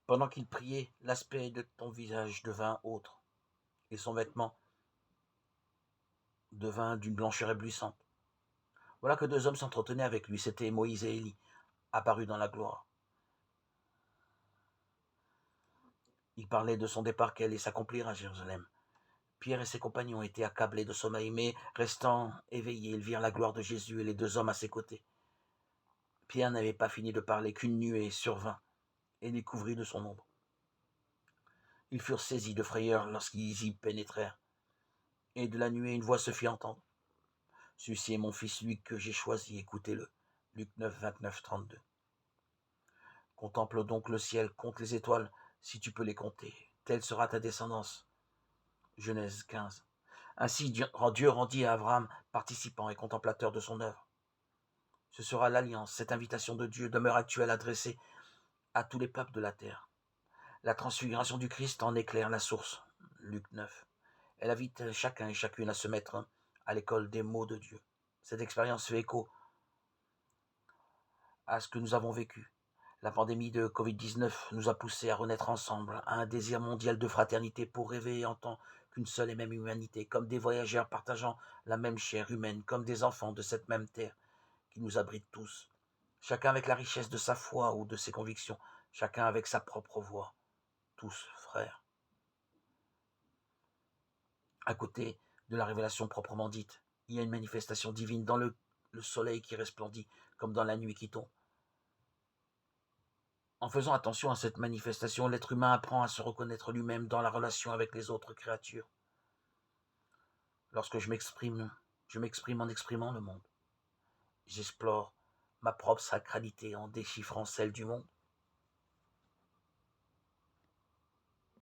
Pendant qu'il priait, l'aspect de ton visage devint autre, et son vêtement devint d'une blancheur éblouissante. Voilà que deux hommes s'entretenaient avec lui, c'étaient Moïse et Élie, apparus dans la gloire. Ils parlaient de son départ qui allait s'accomplir à Jérusalem. Pierre et ses compagnons étaient accablés de sommeil, mais restant éveillés, ils virent la gloire de Jésus et les deux hommes à ses côtés. Pierre n'avait pas fini de parler qu'une nuée survint et les couvrit de son ombre. Ils furent saisis de frayeur lorsqu'ils y pénétrèrent, et de la nuée une voix se fit entendre. Celui-ci est mon fils, lui que j'ai choisi, écoutez-le. Luc 9, 29, 32. Contemple donc le ciel, compte les étoiles, si tu peux les compter. Telle sera ta descendance. Genèse 15. Ainsi Dieu rendit à Abraham participant et contemplateur de son œuvre. Ce sera l'alliance, cette invitation de Dieu demeure actuelle adressée à tous les peuples de la terre. La transfiguration du Christ en éclaire la source. Luc 9. Elle invite chacun et chacune à se mettre à l'école des mots de Dieu. Cette expérience fait écho à ce que nous avons vécu. La pandémie de Covid-19 nous a poussés à renaître ensemble, à un désir mondial de fraternité pour rêver en tant qu'une seule et même humanité, comme des voyageurs partageant la même chair humaine, comme des enfants de cette même terre qui nous abrite tous. Chacun avec la richesse de sa foi ou de ses convictions, chacun avec sa propre voix, tous frères. À côté de la révélation proprement dite, il y a une manifestation divine dans le soleil qui resplendit, comme dans la nuit qui tombe. En faisant attention à cette manifestation, l'être humain apprend à se reconnaître lui-même dans la relation avec les autres créatures. Lorsque je m'exprime en exprimant le monde. J'explore ma propre sacralité en déchiffrant celle du monde.